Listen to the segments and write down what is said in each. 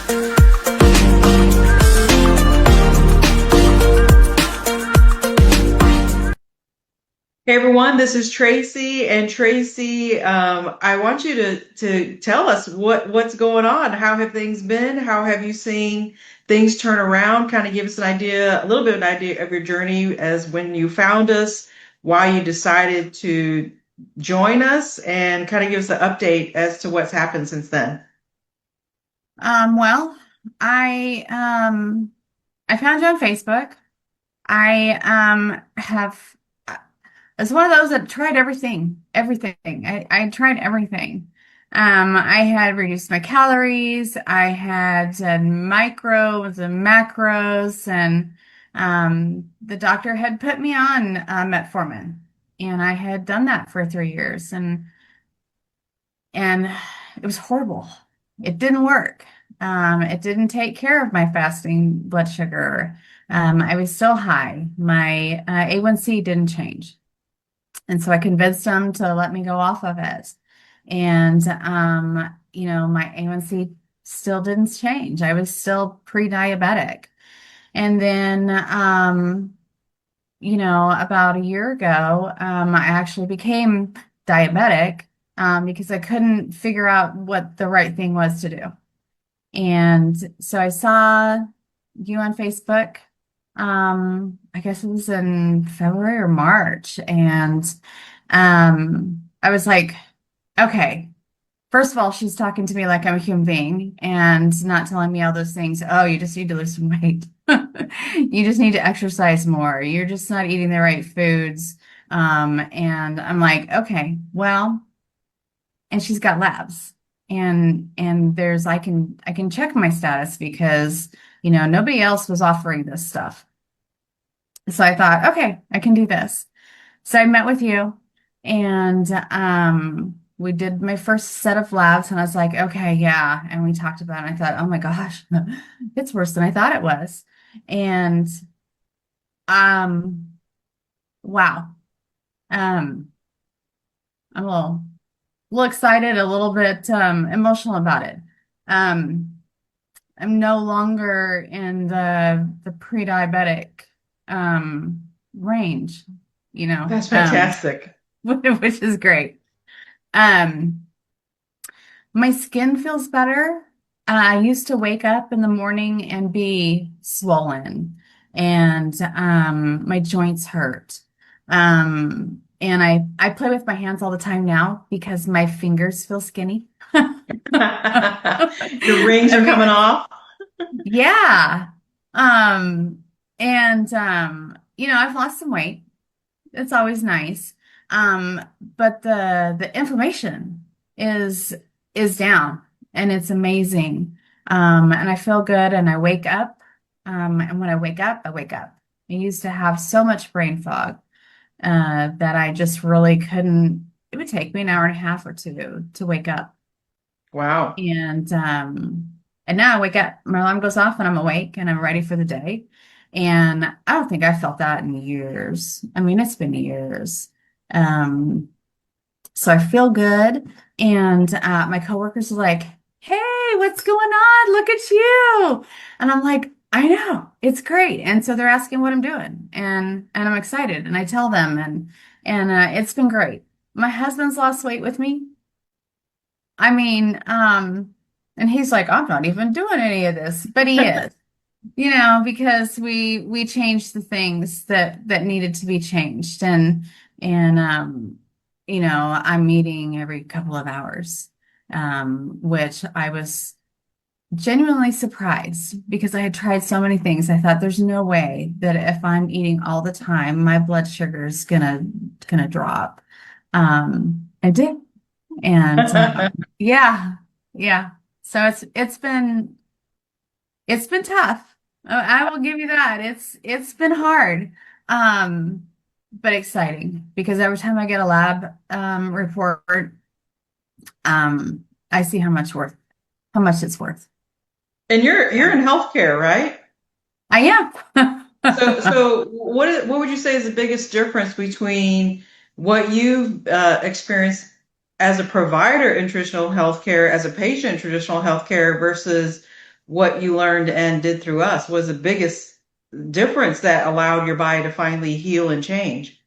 Hey everyone, this is Tracy, and Tracy, I want you to tell us what's going on. How have things been? How have you seen things turn around? Kind of give us an idea, a little bit of an idea of your journey as when you found us, why you decided to join us, and kind of give us an update as to what's happened since then. Well, I found you on Facebook. I have it's one of those that tried everything. I tried everything. I had reduced my calories. I had done micros and macros, and the doctor had put me on metformin, and I had done that for 3 years, and it was horrible. It didn't work. It didn't take care of my fasting blood sugar. I was still high. My A1C didn't change. And so I convinced them to let me go off of it. And, my A1C still didn't change. I was still pre-diabetic. And then, about a year ago, I actually became diabetic because I couldn't figure out what the right thing was to do. And so I saw you on Facebook. I guess it was in February or March. And I was like, okay, first of all, she's talking to me like I'm a human being and not telling me all those things. Oh, you just need to lose some weight. You just need to exercise more. You're just not eating the right foods. And I'm like, okay, well, and she's got labs. And there's I can check my status because nobody else was offering this stuff. So I thought, okay, I can do this. So I met with you and we did my first set of labs and I was like, okay, yeah. And we talked about it and I thought, oh my gosh, it's worse than I thought it was. And um wow. Um I'm a little excited, a little bit emotional about it. Um I'm no longer in the pre-diabetic range, you know, That's fantastic. which is great. Um, my skin feels better. I used to wake up in the morning and be swollen, and my joints hurt. And I play with my hands all the time now because my fingers feel skinny. Your rings are coming Every off. Yeah. Um, and I've lost some weight. It's always nice. But the inflammation is is down and it's amazing. And I feel good and I wake up. And when I wake up, I wake up. I used to have so much brain fog that I just really couldn't. It would take me an hour and a half or two to wake up. Wow. And now I wake up, my alarm goes off and I'm awake and I'm ready for the day. And I don't think I felt that in years. I mean, it's been years. Um, so I feel good. And my coworkers are like, "Hey, what's going on? Look at you." And I'm like, "I know, it's great." And so they're asking what I'm doing, and I'm excited. And I tell them, and it's been great. My husband's lost weight with me. I mean, and he's like, "I'm not even doing any of this," but he is, because we changed the things that needed to be changed, and I'm meeting every couple of hours, which I was genuinely surprised because I had tried so many things. I thought there's no way that if I'm eating all the time, my blood sugar is gonna drop. I did. And yeah, yeah. So it's been tough. I will give you that. It's been hard. Um, but exciting because every time I get a lab report, I see how much it's worth. And you're in healthcare, right? I am. So what would you say is the biggest difference between what you've experienced as a provider in traditional healthcare, as a patient in traditional healthcare versus what you learned and did through us was the biggest difference that allowed your body to finally heal and change.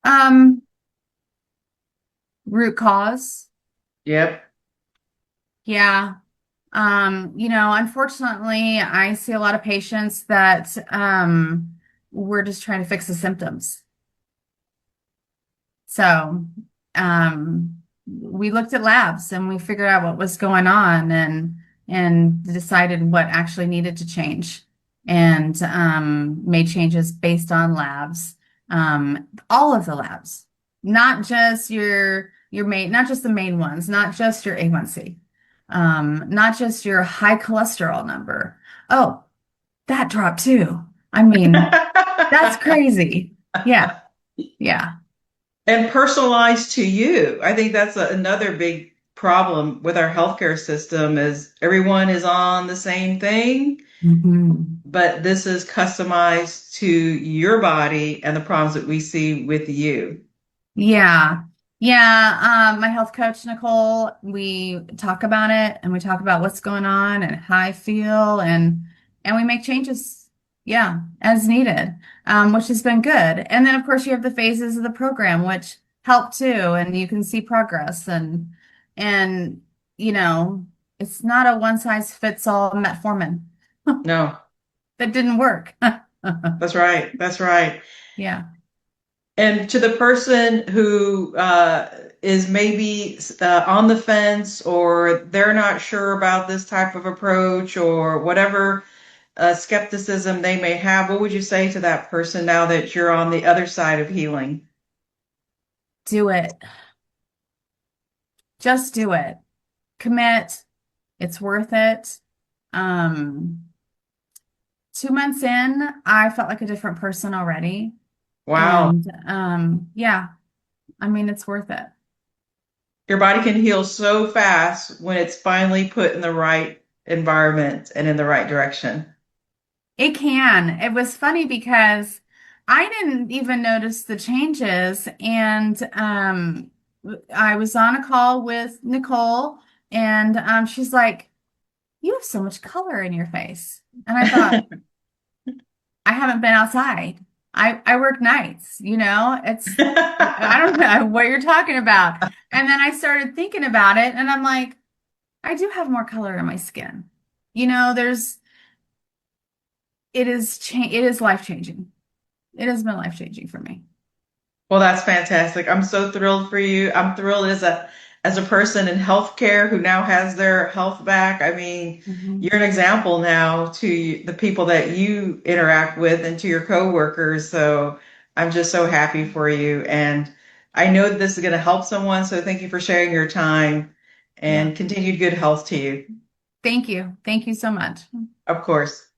Um, Root cause. Yep. Yeah. Unfortunately, I see a lot of patients that we're just trying to fix the symptoms. So, we looked at labs and we figured out what was going on and decided what actually needed to change and made changes based on labs. All of the labs, not just your main, not just the main ones, not just your A1C, not just your high cholesterol number. Oh, that dropped too. I mean, that's crazy. Yeah, yeah. And personalized to you. I think that's another big problem with our healthcare system is everyone is on the same thing, Mhm. but this is customized to your body and the problems that we see with you. Yeah. Yeah. My health coach, Nicole, we talk about it and we talk about what's going on and how I feel and we make changes, yeah, as needed, which has been good. And then of course you have the phases of the program, which help too, and you can see progress and you know, it's not a one size fits all metformin. No, That didn't work. that's right. That's right. Yeah. And to the person who is maybe on the fence or they're not sure about this type of approach or whatever skepticism they may have, what would you say to that person now that you're on the other side of healing? Do it. Just do it. Commit. It's worth it. Um, 2 months in, I felt like a different person already. Wow. And yeah, I mean, it's worth it. Your body can heal so fast when it's finally put in the right environment and in the right direction. It can. It was funny because I didn't even notice the changes. And I was on a call with Nicole, and she's like, "You have so much color in your face." And I thought, I haven't been outside. I work nights, I don't know what you're talking about. And then I started thinking about it and I'm like, I do have more color in my skin. You know, there's it is life changing. It has been life changing for me. Well, that's fantastic. I'm so thrilled for you. I'm thrilled as a person in healthcare who now has their health back. I mean, Mhm. you're an example now to the people that you interact with and to your coworkers. So I'm just so happy for you. And I know that this is going to help someone. So thank you for sharing your time Yeah. and continued good health to you. Thank you. Thank you so much. Of course.